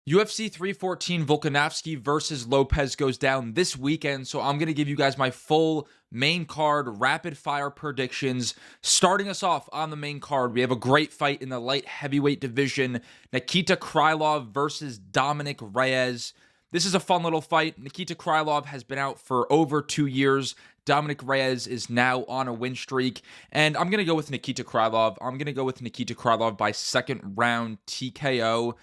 UFC 314 Volkanovski versus Lopes goes down this weekend, so I'm going to give you guys my full main card rapid fire predictions. Starting us off on the main card, we have a great fight in the light heavyweight division. Nikita Krylov versus Dominic Reyes. This is a fun little fight. Nikita Krylov has been out for over 2 years. Dominic Reyes is now on a win streak, and I'm going to go with Nikita Krylov. I'm going to go with Nikita Krylov by second round TKO.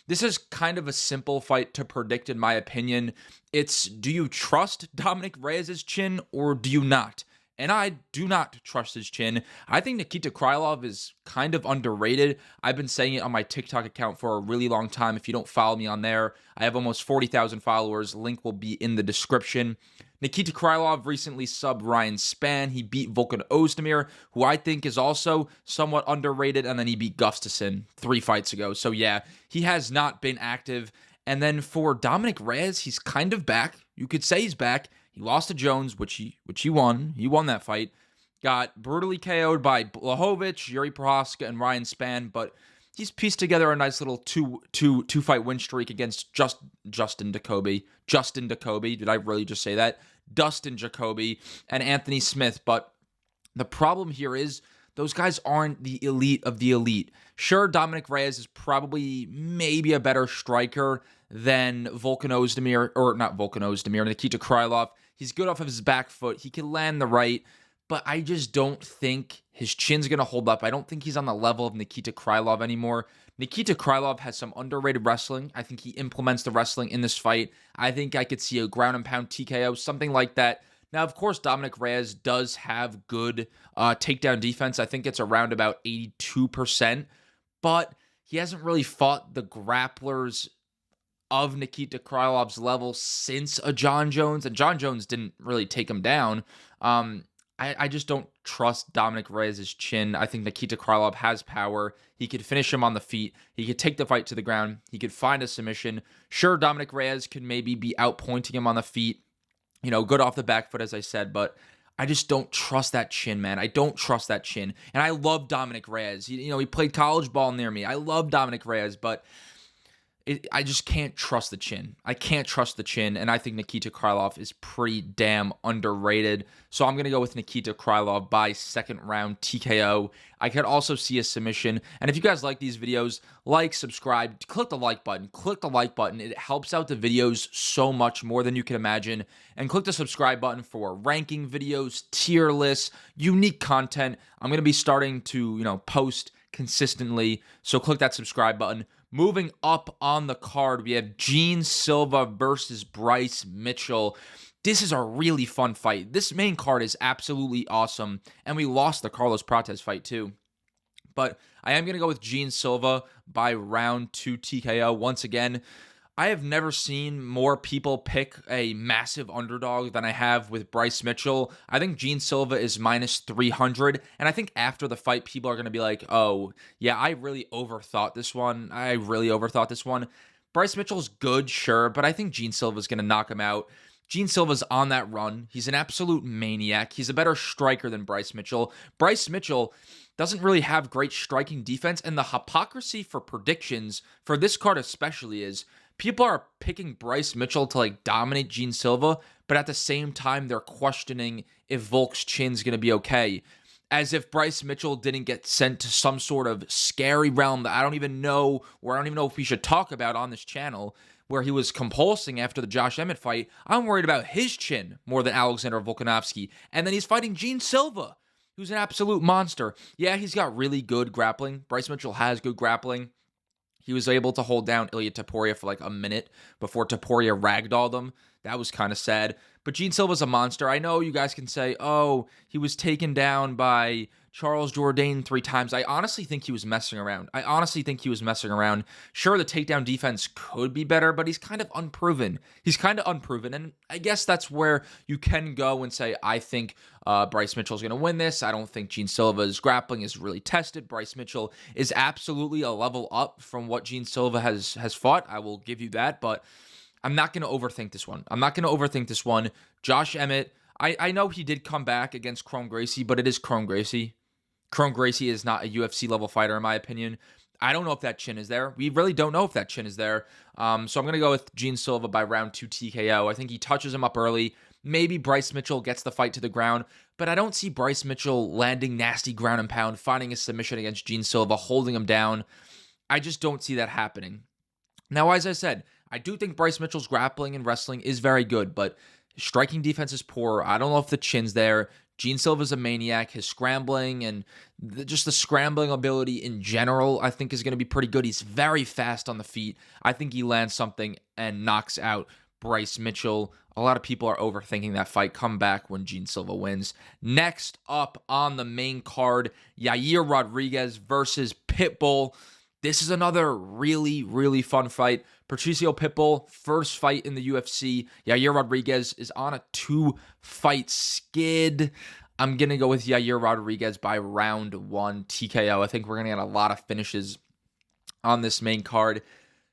This is kind of a simple fight to predict, in my opinion. It's, do you trust Dominic Reyes' chin or do you not? And I do not trust his chin. I think Nikita Krylov is kind of underrated. I've been saying it on my TikTok account for a really long time. If you don't follow me on there, I have almost 40,000 followers. Link will be in the description. Nikita Krylov recently subbed Ryan Spann. He beat Volkanovski, who I think is also somewhat underrated, and then he beat Gustafsson 3 fights ago. So yeah, he has not been active. And then for Dominic Reyes, he's kind of back. You could say he's back. He lost to Jones, which he won. He won that fight. Got brutally KO'd by Blachowicz, Yuri Prohaska, and Ryan Spann, but he's pieced together a nice little two fight win streak against Justin Jacoby. Did I really just say that? Dustin Jacoby and Anthony Smith. But the problem here is those guys aren't the elite of the elite. Sure, Dominic Reyes is probably maybe a better striker than Nikita Krylov. He's good off of his back foot. He can land the right, but I just don't think his chin's going to hold up. I don't think he's on the level of Nikita Krylov anymore. Nikita Krylov has some underrated wrestling. I think he implements the wrestling in this fight. I think I could see a ground and pound TKO, something like that. Now, of course, Dominic Reyes does have good takedown defense. I think it's around about 82%, but he hasn't really fought the grapplers of Nikita Krylov's level since a John Jones, and John Jones didn't really take him down. I just don't trust Dominic Reyes' chin. I think Nikita Krylov has power. He could finish him on the feet. He could take the fight to the ground. He could find a submission. Sure, Dominic Reyes could maybe be outpointing him on the feet. Good off the back foot, as I said, but I just don't trust that chin, man. I don't trust that chin. And I love Dominic Reyes. He played college ball near me. I love Dominic Reyes, but I just can't trust the chin. I can't trust the chin, and I think Nikita Krylov is pretty damn underrated. So I'm going to go with Nikita Krylov by second round TKO. I could also see a submission. And if you guys like these videos, like, subscribe, click the like button. Click the like button. It helps out the videos so much more than you can imagine. And click the subscribe button for ranking videos, tier lists, unique content. I'm going to be starting to, post consistently. So click that subscribe button. Moving up on the card, we have Jean Silva versus Bryce Mitchell. This is a really fun fight. This main card is absolutely awesome, and we lost the Carlos Prates fight too. But I am going to go with Jean Silva by round 2 TKO. Once again, I have never seen more people pick a massive underdog than I have with Bryce Mitchell. I think Jean Silva is minus 300, and I think after the fight, people are going to be like, oh, yeah, I really overthought this one. Bryce Mitchell's good, sure, but I think Jean Silva's going to knock him out. Jean Silva's on that run. He's an absolute maniac. He's a better striker than Bryce Mitchell. Bryce Mitchell doesn't really have great striking defense, and the hypocrisy for predictions, for this card especially, is people are picking Bryce Mitchell to dominate Jean Silva, but at the same time, they're questioning if Volk's chin's going to be okay. As if Bryce Mitchell didn't get sent to some sort of scary realm that I don't even know if we should talk about on this channel, where he was compulsing after the Josh Emmett fight. I'm worried about his chin more than Alexander Volkanovski. And then he's fighting Jean Silva, who's an absolute monster. Yeah, he's got really good grappling. Bryce Mitchell has good grappling. He was able to hold down Ilya Topuria for a minute before Topuria ragdolled him. That was kind of sad. But Jean Silva's a monster. I know you guys can say, oh, he was taken down by Charles Jourdain 3 times. I honestly think he was messing around. Sure, the takedown defense could be better, but he's kind of unproven. And I guess that's where you can go and say, I think Bryce Mitchell's going to win this. I don't think Jean Silva's grappling is really tested. Bryce Mitchell is absolutely a level up from what Jean Silva has fought. I will give you that, but I'm not going to overthink this one. Josh Emmett, I know he did come back against Chrome Gracie, but it is Chrome Gracie. Chrome Gracie is not a UFC level fighter, in my opinion. I don't know if that chin is there. We really don't know if that chin is there. So I'm going to go with Jean Silva by round 2 TKO. I think he touches him up early. Maybe Bryce Mitchell gets the fight to the ground, but I don't see Bryce Mitchell landing nasty ground and pound, finding a submission against Jean Silva, holding him down. I just don't see that happening. Now, as I said, I do think Bryce Mitchell's grappling and wrestling is very good, but striking defense is poor. I don't know if the chin's there. Jean Silva's a maniac. His scrambling and just the scrambling ability in general, I think, is going to be pretty good. He's very fast on the feet. I think he lands something and knocks out Bryce Mitchell. A lot of people are overthinking that fight. Come back when Jean Silva wins. Next up on the main card, Yair Rodriguez versus Pitbull. This is another really, really fun fight. Patricio Pitbull, first fight in the UFC. Yair Rodriguez is on a 2-fight skid. I'm going to go with Yair Rodriguez by round 1 TKO. I think we're going to get a lot of finishes on this main card.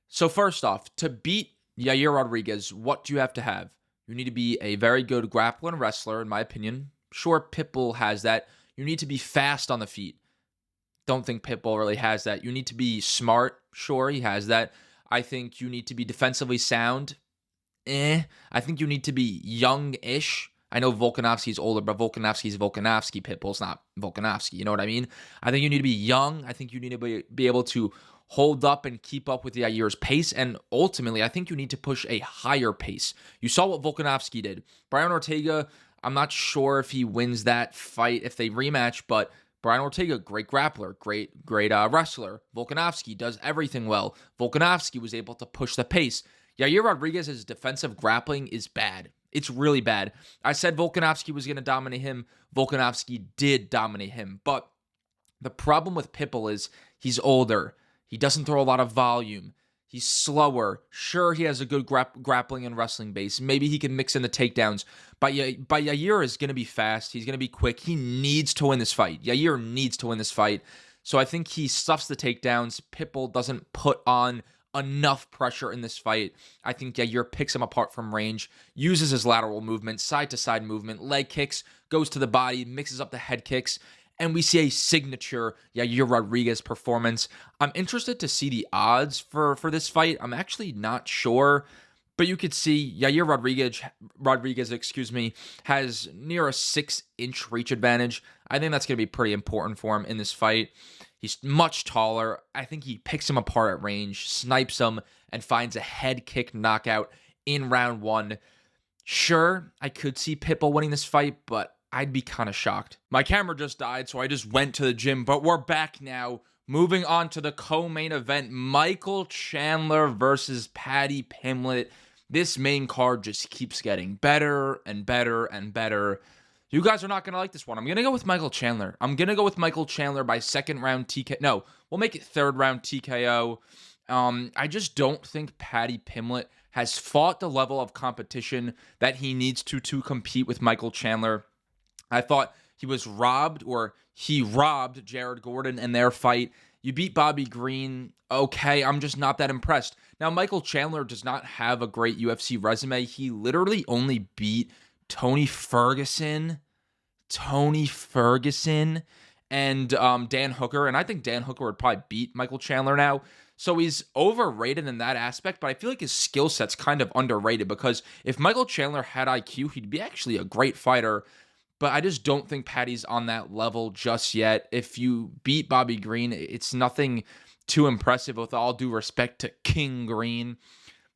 So first off, to beat Yair Rodriguez, what do you have to have? You need to be a very good grappler and wrestler, in my opinion. Sure, Pitbull has that. You need to be fast on the feet. Don't think Pitbull really has that. You need to be smart. Sure, he has that. I think you need to be defensively sound. I think you need to be young-ish. I know Volkanovski's older, but Volkanovski's Volkanovski. Pitbull's not Volkanovski. You know what I mean? I think you need to be young. I think you need to be able to hold up and keep up with Yair's pace. And ultimately, I think you need to push a higher pace. You saw what Volkanovski did. Brian Ortega, I'm not sure if he wins that fight if they rematch, but Brian Ortega, great grappler, great wrestler. Volkanovski does everything well. Volkanovski was able to push the pace. Yair Rodriguez's defensive grappling is bad. It's really bad. I said Volkanovski was going to dominate him. Volkanovski did dominate him. But the problem with Pitbull is he's older. He doesn't throw a lot of volume. He's slower. Sure, he has a good grappling and wrestling base. Maybe he can mix in the takedowns. But Yair is going to be fast. He's going to be quick. He needs to win this fight. Yair needs to win this fight. So I think he stuffs the takedowns. Pitbull doesn't put on enough pressure in this fight. I think Yair picks him apart from range, uses his lateral movement, side-to-side movement, leg kicks, goes to the body, mixes up the head kicks, and we see a signature Yair Rodriguez performance. I'm interested to see the odds for this fight. I'm actually not sure, but you could see Yair Rodriguez, has near a 6-inch reach advantage. I think that's going to be pretty important for him in this fight. He's much taller. I think he picks him apart at range, snipes him, and finds a head kick knockout in round 1. Sure, I could see Pitbull winning this fight, but I'd be kind of shocked. My camera just died, so I just went to the gym, but we're back now. Moving on to the co-main event, Michael Chandler versus Paddy Pimblett. This main card just keeps getting better and better and better. You guys are not going to like this one. I'm going to go with Michael Chandler. I'm going to go with Michael Chandler by second round TKO. No, we'll make it third round TKO. I just don't think Paddy Pimblett has fought the level of competition that he needs to compete with Michael Chandler. I thought he robbed Jared Gordon in their fight. You beat Bobby Green. Okay, I'm just not that impressed. Now, Michael Chandler does not have a great UFC resume. He literally only beat Tony Ferguson, and Dan Hooker. And I think Dan Hooker would probably beat Michael Chandler now. So he's overrated in that aspect, but I feel like his skill set's kind of underrated because if Michael Chandler had IQ, he'd be actually a great fighter. But I just don't think Paddy's on that level just yet. If you beat Bobby Green, it's nothing too impressive with all due respect to King Green.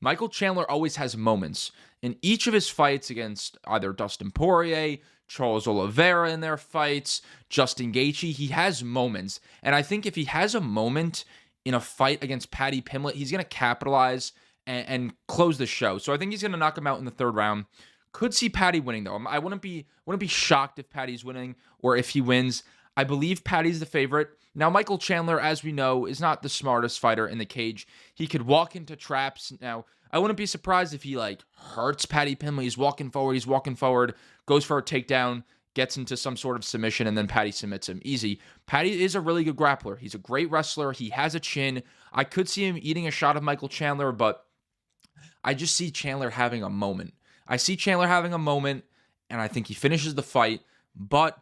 Michael Chandler always has moments. In each of his fights against either Dustin Poirier, Charles Oliveira in their fights, Justin Gaethje, he has moments. And I think if he has a moment in a fight against Paddy Pimblett, he's going to capitalize and close the show. So I think he's going to knock him out in the third round. Could see Paddy winning, though. I wouldn't be shocked if Paddy's winning or if he wins. I believe Paddy's the favorite. Now, Michael Chandler, as we know, is not the smartest fighter in the cage. He could walk into traps. Now, I wouldn't be surprised if he, hurts Paddy Pimblett. He's walking forward, goes for a takedown, gets into some sort of submission, and then Paddy submits him. Easy. Paddy is a really good grappler. He's a great wrestler. He has a chin. I could see him eating a shot of Michael Chandler, but I just see Chandler having a moment. And I think he finishes the fight, but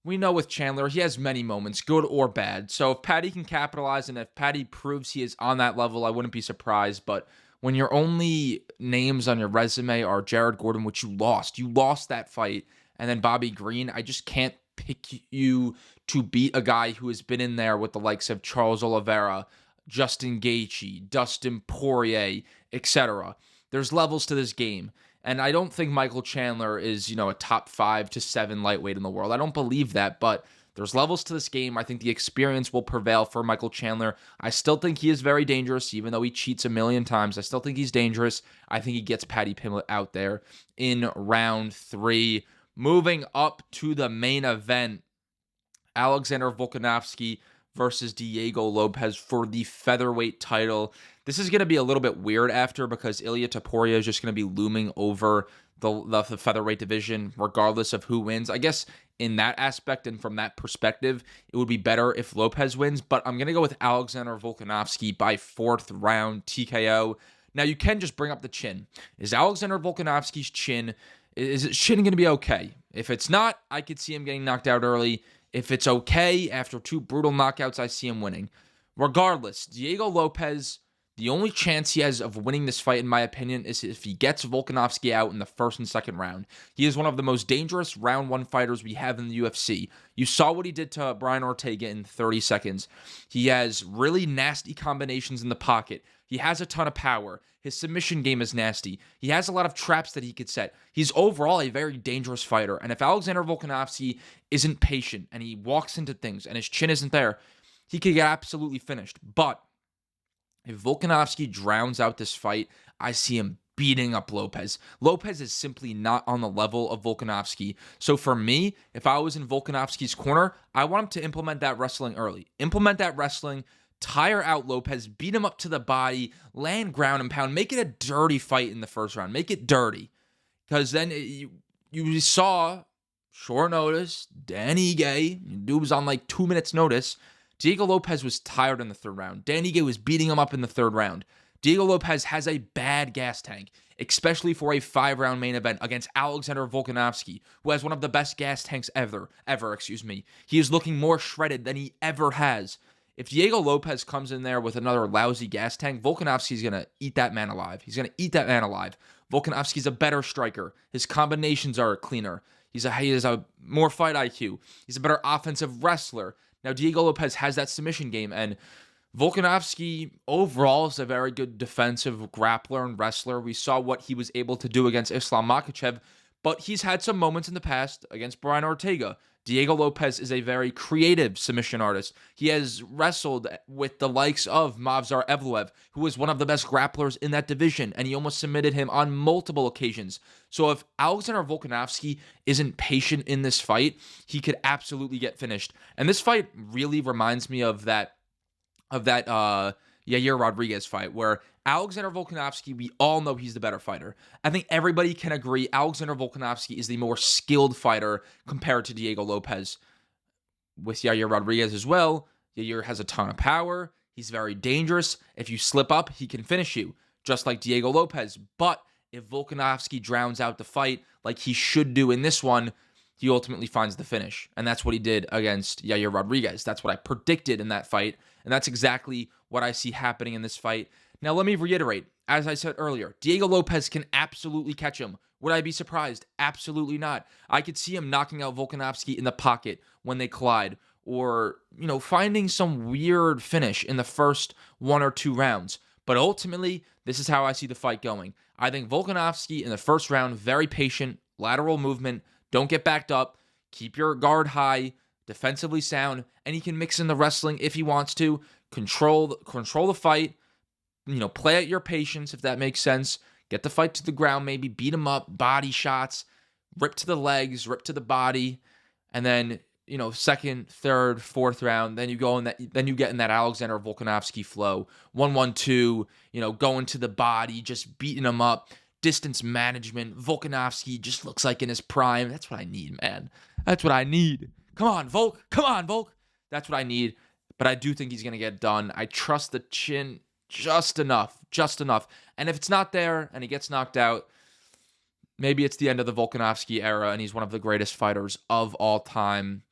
we know with Chandler, he has many moments, good or bad. So if Paddy can capitalize and if Paddy proves he is on that level, I wouldn't be surprised. But when your only names on your resume are Jared Gordon, which you lost that fight, and then Bobby Green, I just can't pick you to beat a guy who has been in there with the likes of Charles Oliveira, Justin Gaethje, Dustin Poirier, etc. There's levels to this game. And I don't think Michael Chandler is, a top 5 to 7 lightweight in the world. I don't believe that, but there's levels to this game. I think the experience will prevail for Michael Chandler. I still think he is very dangerous, even though he cheats a million times. I still think he's dangerous. I think he gets Paddy Pimblett out there in round 3. Moving up to the main event, Alexander Volkanovski versus Diego Lopes for the featherweight title. This is going to be a little bit weird after because Ilia Topuria is just going to be looming over the featherweight division regardless of who wins. I guess in that aspect and from that perspective, it would be better if Lopes wins, but I'm going to go with Alexander Volkanovski by 4th round TKO. Now, you can just bring up the chin. Is Alexander Volkanovski's chin, is his chin going to be okay? If it's not, I could see him getting knocked out early. If it's okay, after 2 brutal knockouts, I see him winning. Regardless, Diego Lopes, the only chance he has of winning this fight, in my opinion, is if he gets Volkanovski out in the 1st and 2nd round. He is one of the most dangerous round 1 fighters we have in the UFC. You saw what he did to Brian Ortega in 30 seconds. He has really nasty combinations in the pocket. He has a ton of power. His submission game is nasty. He has a lot of traps that he could set. He's overall a very dangerous fighter. And if Alexander Volkanovski isn't patient and he walks into things and his chin isn't there, he could get absolutely finished. But if Volkanovski drowns out this fight, I see him beating up Lopes. Lopes is simply not on the level of Volkanovski. So for me, if I was in Volkanovski's corner, I want him to implement that wrestling early. Implement that wrestling, tire out Lopes, beat him up to the body, land ground and pound, make it a dirty fight in the 1st round. Make it dirty. Because then you saw, short notice, Dan Ige, dude was on like 2 minutes notice. Diego Lopes was tired in the 3rd round. Dan Ige was beating him up in the 3rd round. Diego Lopes has a bad gas tank, especially for a 5-round main event against Alexander Volkanovski, who has one of the best gas tanks ever. He is looking more shredded than he ever has. If Diego Lopes comes in there with another lousy gas tank, Volkanovski's going to eat that man alive. Volkanovski's a better striker. His combinations are cleaner. He has a more fight IQ. He's a better offensive wrestler. Now, Diego Lopes has that submission game, and Volkanovski overall is a very good defensive grappler and wrestler. We saw what he was able to do against Islam Makhachev, but he's had some moments in the past against Brian Ortega. Diego Lopes is a very creative submission artist. He has wrestled with the likes of Movsar Evloev, who was one of the best grapplers in that division, and he almost submitted him on multiple occasions. So if Alexander Volkanovski isn't patient in this fight, he could absolutely get finished. And this fight really reminds me of that Yair Rodriguez fight, where Alexander Volkanovski, we all know he's the better fighter. I think everybody can agree Alexander Volkanovski is the more skilled fighter compared to Diego Lopes. With Yair Rodriguez as well, Yair has a ton of power. He's very dangerous. If you slip up, he can finish you, just like Diego Lopes. But if Volkanovski drowns out the fight like he should do in this one, he ultimately finds the finish. And that's what he did against Yair Rodriguez. That's what I predicted in that fight. And that's exactly what I see happening in this fight. Now, let me reiterate. As I said earlier, Diego Lopes can absolutely catch him. Would I be surprised? Absolutely not. I could see him knocking out Volkanovski in the pocket when they collide, or, finding some weird finish in the first 1 or 2 rounds. But ultimately, this is how I see the fight going. I think Volkanovski in the 1st round, very patient, lateral movement, don't get backed up, keep your guard high, defensively sound, and he can mix in the wrestling if he wants to, control the fight, play at your patience, if that makes sense. Get the fight to the ground, maybe beat him up, body shots, rip to the legs, rip to the body, and then, 2nd, 3rd, 4th round, then you get in that Alexander Volkanovski flow. 1-1-2, going to the body, just beating him up. Distance management. Volkanovski just looks like in his prime. That's what I need, man. That's what I need. Come on, Volk. That's what I need. But I do think he's going to get done. I trust the chin just enough. And if it's not there and he gets knocked out, maybe it's the end of the Volkanovski era and he's one of the greatest fighters of all time.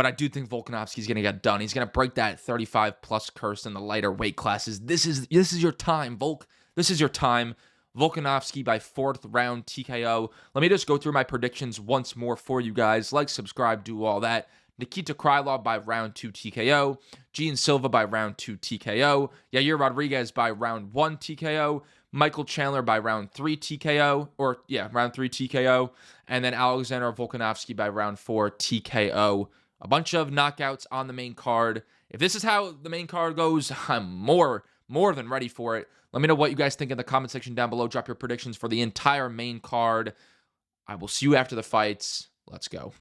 but I do think Volkanovski's going to get done. He's going to break that 35-plus curse in the lighter weight classes. This is your time, Volk. This is your time. Volkanovski by 4th round TKO. Let me just go through my predictions once more for you guys. Like, subscribe, do all that. Nikita Krylov by round 2 TKO. Jean Silva by round 2 TKO. Yair Rodriguez by round 1 TKO. Michael Chandler by round 3 TKO. Round 3 TKO. And then Alexander Volkanovski by round 4 TKO. A bunch of knockouts on the main card. If this is how the main card goes, I'm more than ready for it. Let me know what you guys think in the comment section down below. Drop your predictions for the entire main card. I will see you after the fights. Let's go.